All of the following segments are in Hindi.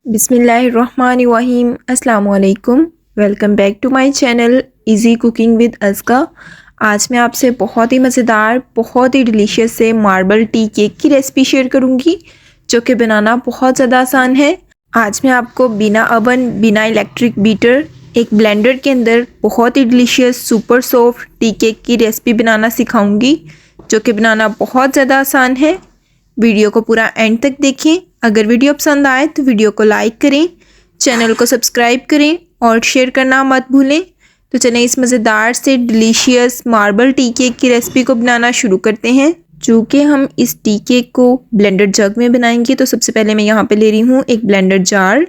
बिस्मिल्लाहिर्रहमानिर्रहीम। अस्सलाम वालेकुम। Welcome back to my channel easy cooking with Azka. आज मैं आपसे बहुत ही मज़ेदार, बहुत ही डिलीशियस से मार्बल टी केक की रेसिपी शेयर करूंगी, जो कि बनाना बहुत ज़्यादा आसान है। आज मैं आपको बिना ओवन, बिना इलेक्ट्रिक बीटर, एक ब्लेंडर के अंदर बहुत ही delicious super soft tea cake की रेसिपी बनाना सिखाऊंगी, जो कि बनाना बहुत ज़्यादा आसान है। वीडियो को पूरा एंड तक देखें। अगर वीडियो पसंद आए तो वीडियो को लाइक करें, चैनल को सब्सक्राइब करें और शेयर करना मत भूलें। तो चलें इस मज़ेदार से डिलीशियस मार्बल टी केक की रेसिपी को बनाना शुरू करते हैं। चूँकि हम इस टी केक को ब्लेंडर जग में बनाएंगे, तो सबसे पहले मैं यहाँ पे ले रही हूँ एक ब्लेंडर जार।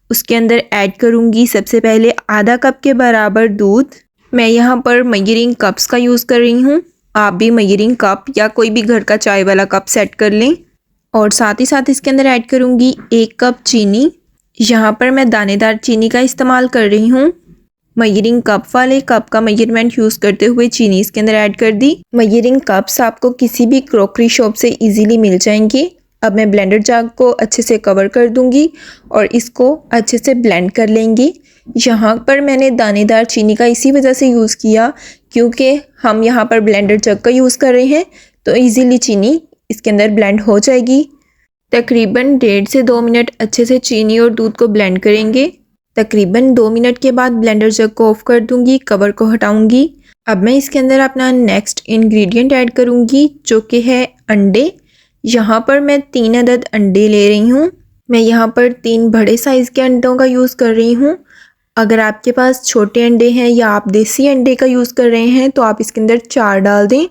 उसके अंदर ऐड करूँगी सबसे पहले आधा कप के बराबर दूध। मैं यहाँ पर मेजरिंग कप्स का यूज़ कर रही हूँ, आप भी मेजरिंग कप या कोई भी घर का चाय वाला कप सेट कर लें। और साथ ही साथ इसके अंदर ऐड करूँगी 1 कप चीनी। यहाँ पर मैं दानेदार चीनी का इस्तेमाल कर रही हूँ। मेजरिंग कप वाले कप का मेजरमेंट यूज़ करते हुए चीनी इसके अंदर ऐड कर दी। मेजरिंग कप्स आपको किसी भी क्रॉकरी शॉप से इजीली मिल जाएंगे। अब मैं ब्लेंडर जार को अच्छे से कवर कर दूंगी और इसको अच्छे से ब्लेंड कर लेंगे। यहाँ पर मैंने दानेदार चीनी का इसी वजह से यूज़ किया क्योंकि हम यहाँ पर ब्लेंडर जग का यूज़ कर रहे हैं, तो इजीली चीनी इसके अंदर ब्लेंड हो जाएगी। तकरीबन 1.5 से 2 मिनट अच्छे से चीनी और दूध को ब्लेंड करेंगे। तकरीबन 2 मिनट के बाद ब्लेंडर जग को ऑफ कर दूंगी, कवर को हटाऊंगी। अब मैं इसके अंदर अपना नेक्स्ट इंग्रेडिएंट ऐड करूंगी, जो कि है अंडे। यहाँ पर मैं 3 अदद अंडे ले रही हूँ। मैं यहाँ पर 3 बड़े साइज़ के अंडों का यूज़ कर रही हूँ। अगर आपके पास छोटे अंडे हैं या आप देसी अंडे का यूज़ कर रहे हैं तो आप इसके अंदर 4 डाल दें।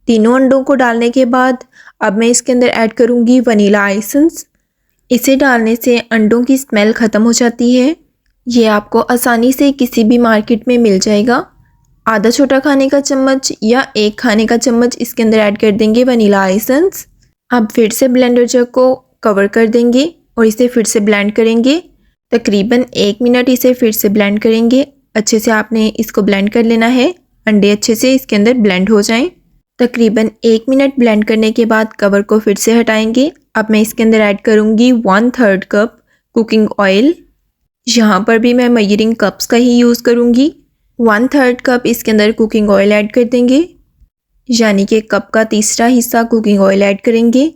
तीनों अंडों को डालने के बाद अब मैं इसके अंदर ऐड करूँगी वनीला एसेंस। इसे डालने से अंडों की स्मेल ख़त्म हो जाती है। ये आपको आसानी से किसी भी मार्केट में मिल जाएगा। आधा छोटा खाने का चम्मच या 1 खाने का चम्मच इसके अंदर ऐड कर देंगे वनीला एसेंस। अब फिर से ब्लेंडर जग को कवर कर देंगे और इसे फिर से ब्लेंड करेंगे। तकरीबन 1 मिनट इसे फिर से ब्लेंड करेंगे। अच्छे से आपने इसको ब्लेंड कर लेना है, अंडे अच्छे से इसके अंदर ब्लेंड हो जाएं। तकरीबन 1 मिनट ब्लेंड करने के बाद कवर को फिर से हटाएंगे। अब मैं इसके अंदर ऐड करूँगी 1/3 कप कुकिंग ऑयल। यहाँ पर भी मैं मेजरिंग कप्स का ही यूज़ करूँगी। 1/3 कप इसके अंदर कुकिंग ऑयल ऐड कर देंगे, यानी कि कप का तीसरा हिस्सा कुकिंग ऑयल ऐड करेंगे।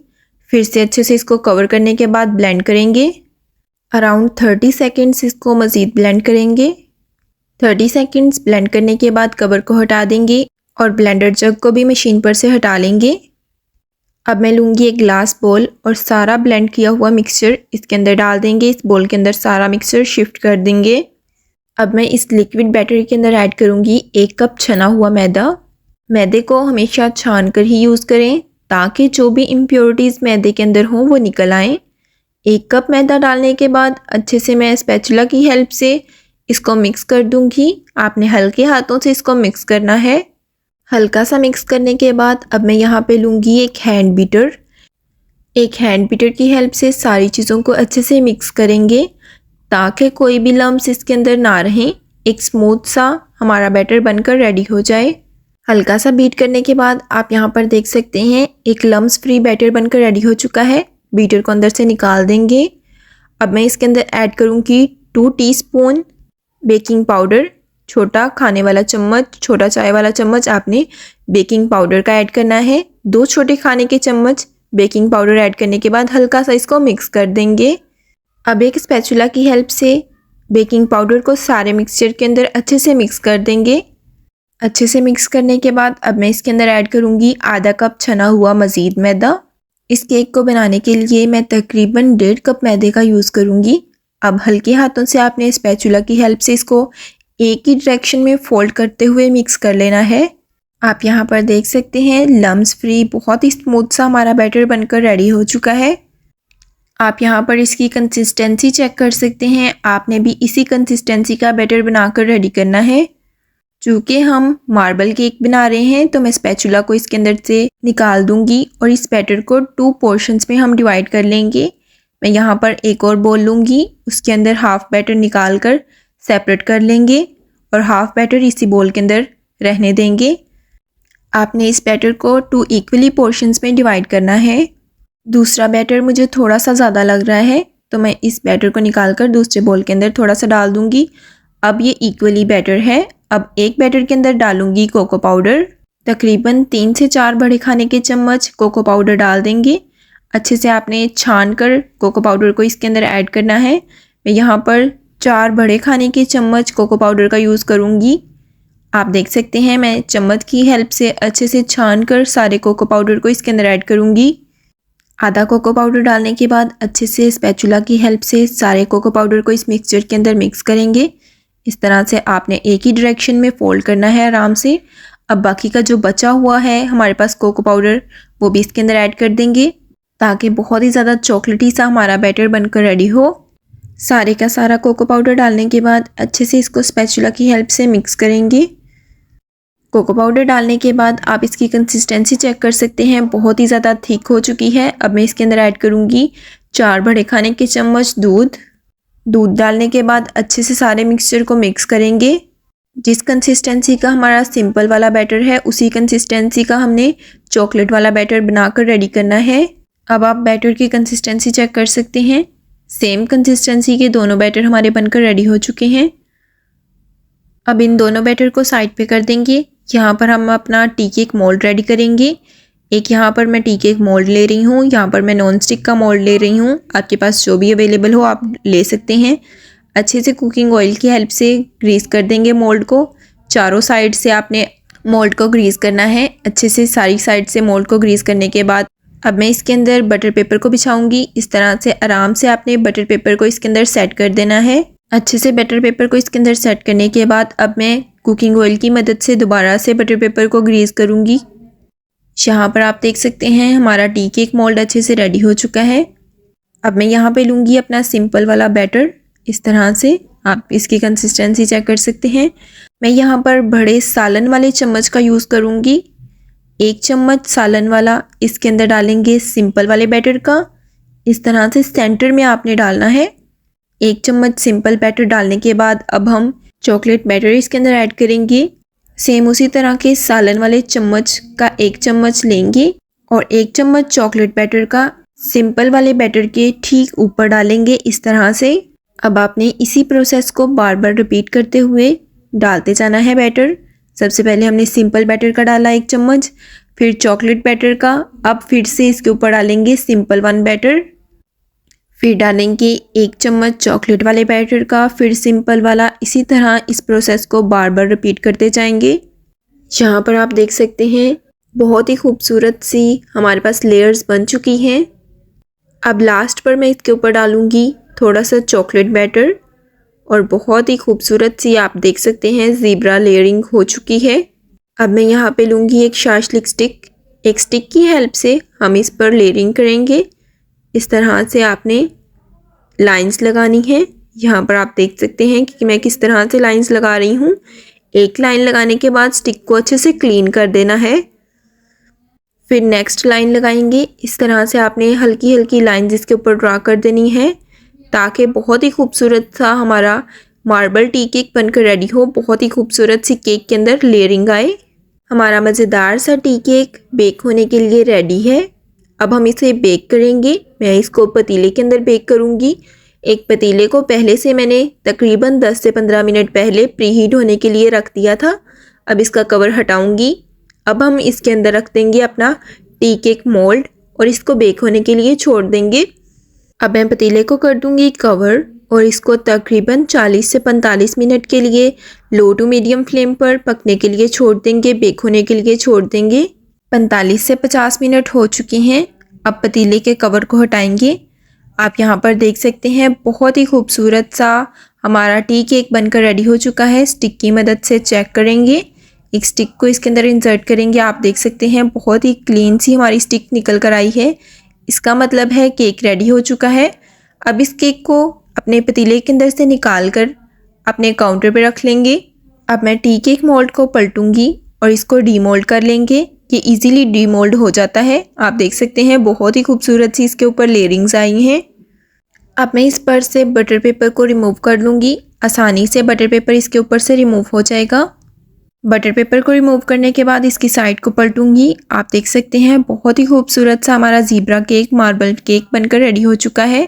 फिर से अच्छे से इसको कवर करने के बाद ब्लेंड करेंगे। अराउंड 30 सेकेंड्स इसको मज़ीद ब्लेंड करेंगे। 30 सेकेंड्स ब्लेंड करने के बाद कवर को हटा देंगे और ब्लेंडर जग को भी मशीन पर से हटा लेंगे। अब मैं लूँगी एक ग्लास बोल और सारा ब्लेंड किया हुआ मिक्सचर इसके अंदर डाल देंगे। इस बोल के अंदर सारा मिक्सचर शिफ्ट कर देंगे। अब मैं इस लिक्विड बैटर के अंदर ऐड करूँगी 1 कप छना हुआ मैदा। मैदे को हमेशा छान कर ही यूज़ करें ताकि जो भी इम्प्योरिटीज़ मैदे के अंदर हों वो निकल आएँ। 1 कप मैदा डालने के बाद अच्छे से मैं स्पैचुला की हेल्प से इसको मिक्स कर दूंगी। आपने हल्के हाथों से इसको मिक्स करना है। हल्का सा मिक्स करने के बाद अब मैं यहाँ पे लूँगी एक हैंड बीटर। एक हैंड बीटर की हेल्प से सारी चीज़ों को अच्छे से मिक्स करेंगे ताकि कोई भी लम्स इसके अंदर ना रहें। एक स्मूथ सा हमारा बैटर बनकर रेडी हो जाए। हल्का सा बीट करने के बाद आप यहाँ पर देख सकते हैं एक लम्स फ्री बैटर बनकर रेडी हो चुका है। बीटर को अंदर से निकाल देंगे। अब मैं इसके अंदर ऐड करूँगी 2 टीस्पून बेकिंग पाउडर। छोटा खाने वाला चम्मच, छोटा चाय वाला चम्मच आपने बेकिंग पाउडर का ऐड करना है। 2 छोटे खाने के चम्मच बेकिंग पाउडर ऐड करने के बाद हल्का सा इसको मिक्स कर देंगे। अब एक स्पैचुला की हेल्प से बेकिंग पाउडर को सारे मिक्सचर के अंदर अच्छे से मिक्स कर देंगे। अच्छे से मिक्स करने के बाद अब मैं इसके अंदर ऐड करूँगी आधा कप छना हुआ मज़ीद मैदा। इस केक को बनाने के लिए मैं तकरीबन 1.5 कप मैदे का यूज़ करूँगी। अब हल्के हाथों से आपने स्पैचुला की हेल्प से इसको एक ही डायरेक्शन में फोल्ड करते हुए मिक्स कर लेना है। आप यहाँ पर देख सकते हैं लम्स फ्री बहुत ही स्मूथ सा हमारा बैटर बनकर रेडी हो चुका है। आप यहाँ पर इसकी कंसिस्टेंसी चेक कर सकते हैं। आपने भी इसी कंसिस्टेंसी का बैटर बनाकर रेडी करना है। चूँकि हम मार्बल केक बना रहे हैं तो मैं स्पैचुला को इसके अंदर से निकाल दूंगी और इस बैटर को 2 पोर्शंस में हम डिवाइड कर लेंगे। मैं यहाँ पर एक और बोल लूँगी, उसके अंदर हाफ बैटर निकाल कर सेपरेट कर लेंगे और हाफ बैटर इसी बोल के अंदर रहने देंगे। आपने इस बैटर को 2 इक्वली पोर्शंस में डिवाइड करना है। दूसरा बैटर मुझे थोड़ा सा ज़्यादा लग रहा है तो मैं इस बैटर को निकाल कर दूसरे बोल के अंदर थोड़ा सा डाल दूंगी। अब ये इक्वली बैटर है। अब एक बैटर के अंदर डालूंगी कोको पाउडर। तकरीबन 3 से 4 बड़े खाने के चम्मच कोको पाउडर डाल देंगे। अच्छे से आपने छान कर कोको पाउडर को इसके अंदर ऐड करना है। मैं यहाँ पर 4 बड़े खाने के चम्मच कोको पाउडर का यूज़ करूँगी। आप देख सकते हैं मैं चम्मच की हेल्प से अच्छे से छान कर सारे कोको पाउडर को इसके अंदर ऐड करूँगी। आधा कोको पाउडर डालने के बाद अच्छे से स्पैचुला की हेल्प से सारे कोको पाउडर को इस मिक्सचर के अंदर मिक्स करेंगे। इस तरह से आपने एक ही डायरेक्शन में फोल्ड करना है आराम से। अब बाकी का जो बचा हुआ है हमारे पास कोको पाउडर, वो भी इसके अंदर ऐड कर देंगे ताकि बहुत ही ज़्यादा चॉकलेटी सा हमारा बैटर बनकर रेडी हो। सारे का सारा कोको पाउडर डालने के बाद अच्छे से इसको स्पैचुला की हेल्प से मिक्स करेंगे। कोको पाउडर डालने के बाद आप इसकी कंसिस्टेंसी चेक कर सकते हैं, बहुत ही ज़्यादा थिक हो चुकी है। अब मैं इसके अंदर ऐड करूँगी 4 बड़े खाने के चम्मच दूध डालने के बाद अच्छे से सारे मिक्सचर को मिक्स करेंगे। जिस कंसिस्टेंसी का हमारा सिंपल वाला बैटर है उसी कंसिस्टेंसी का हमने चॉकलेट वाला बैटर बनाकर रेडी करना है। अब आप बैटर की कंसिस्टेंसी चेक कर सकते हैं, सेम कंसिस्टेंसी के दोनों बैटर हमारे बनकर रेडी हो चुके हैं। अब इन दोनों बैटर को साइड पे कर देंगे। यहाँ पर हम अपना टी केक मोल्ड रेडी करेंगे। एक यहाँ पर मैं टी केक मोल्ड ले रही हूँ, यहाँ पर मैं नॉन स्टिक का मोल्ड ले रही हूँ। आपके पास जो भी अवेलेबल हो आप ले सकते हैं। अच्छे से कुकिंग ऑयल की हेल्प से ग्रीस कर देंगे मोल्ड को। चारों साइड से आपने मोल्ड को ग्रीस करना है। अच्छे से सारी साइड से मोल्ड को ग्रीस करने के बाद अब मैं इसके अंदर बटर पेपर को बिछाऊंगी। इस तरह से आराम से आपने बटर पेपर को इसके अंदर सेट कर देना है। अच्छे से बटर पेपर को इसके अंदर सेट करने के बाद अब मैं कुकिंग ऑयल की मदद से दोबारा से बटर पेपर को ग्रीस करूंगी। यहाँ पर आप देख सकते हैं हमारा टी केक मोल्ड अच्छे से रेडी हो चुका है। अब मैं यहाँ पे लूँगी अपना सिंपल वाला बैटर। इस तरह से आप इसकी कंसिस्टेंसी चेक कर सकते हैं। मैं यहाँ पर बड़े सालन वाले चम्मच का यूज़ करूँगी। 1 चम्मच सालन वाला इसके अंदर डालेंगे सिंपल वाले बैटर का। इस तरह से सेंटर में आपने डालना है। 1 चम्मच सिंपल बैटर डालने के बाद अब हम चॉकलेट बैटर इसके अंदर ऐड करेंगे। सेम उसी तरह के सालन वाले चम्मच का 1 चम्मच लेंगे और 1 चम्मच चॉकलेट बैटर का सिंपल वाले बैटर के ठीक ऊपर डालेंगे इस तरह से। अब आपने इसी प्रोसेस को बार बार रिपीट करते हुए डालते जाना है बैटर। सबसे पहले हमने सिंपल बैटर का डाला 1 चम्मच, फिर चॉकलेट बैटर का, अब फिर से इसके ऊपर डालेंगे सिंपल 1 बैटर, फिर डालेंगे 1 चम्मच चॉकलेट वाले बैटर का, फिर सिंपल वाला। इसी तरह इस प्रोसेस को बार बार रिपीट करते जाएंगे। यहाँ पर आप देख सकते हैं बहुत ही खूबसूरत सी हमारे पास लेयर्स बन चुकी हैं। अब लास्ट पर मैं इसके ऊपर डालूंगी थोड़ा सा चॉकलेट बैटर और बहुत ही खूबसूरत सी आप देख सकते हैं ज़ीब्रा लेयरिंग हो चुकी है। अब मैं यहाँ पे लूँगी एक शार्शलिक स्टिक। एक स्टिक की हेल्प से हम इस पर लेयरिंग करेंगे। इस तरह से आपने लाइंस लगानी है। यहाँ पर आप देख सकते हैं कि मैं किस तरह से लाइंस लगा रही हूँ। एक लाइन लगाने के बाद स्टिक को अच्छे से क्लीन कर देना है। फिर नेक्स्ट लाइन लगाएंगे। इस तरह से आपने हल्की हल्की लाइंस इसके ऊपर ड्रा कर देनी है ताकि बहुत ही खूबसूरत सा हमारा मार्बल टी केक बनकर रेडी हो। बहुत ही खूबसूरत सी केक के अंदर लेयरिंग आए। हमारा मज़ेदार सा टी केक बेक होने के लिए रेडी है। अब हम इसे बेक करेंगे। मैं इसको पतीले के अंदर बेक करूँगी। एक पतीले को पहले से मैंने तकरीबन 10 से 15 मिनट पहले प्रीहीट होने के लिए रख दिया था। अब इसका कवर हटाऊँगी। अब हम इसके अंदर रख देंगे अपना टी केक मोल्ड और इसको बेक होने के लिए छोड़ देंगे। अब मैं पतीले को कर दूंगी कवर और इसको तकरीबन 40 से 45 मिनट के लिए लो टू मीडियम फ्लेम पर पकने के लिए छोड़ देंगे, बेक होने के लिए छोड़ देंगे। 45 से 50 मिनट हो चुके हैं। अब पतीले के कवर को हटाएंगे। आप यहाँ पर देख सकते हैं बहुत ही खूबसूरत सा हमारा टी केक बनकर रेडी हो चुका है। स्टिक की मदद से चेक करेंगे। एक स्टिक को इसके अंदर इंसर्ट करेंगे। आप देख सकते हैं बहुत ही क्लीन सी हमारी स्टिक निकल कर आई है। इसका मतलब है केक रेडी हो चुका है। अब इस केक को अपने पतीले के अंदर से निकाल कर अपने काउंटर पे रख लेंगे। अब मैं टी केक मोल्ड को पलटूंगी और इसको डीमोल्ड कर लेंगे। ये इजीली डीमोल्ड हो जाता है। आप देख सकते हैं बहुत ही खूबसूरत सी इसके ऊपर लेयरिंग्स आई हैं। अब मैं इस पर से बटर पेपर को रिमूव कर लूँगी। आसानी से बटर पेपर इसके ऊपर से रिमूव हो जाएगा। बटर पेपर को रिमूव करने के बाद इसकी साइड को पलटूंगी। आप देख सकते हैं बहुत ही खूबसूरत सा हमारा ज़ीब्रा केक मार्बल केक बनकर रेडी हो चुका है।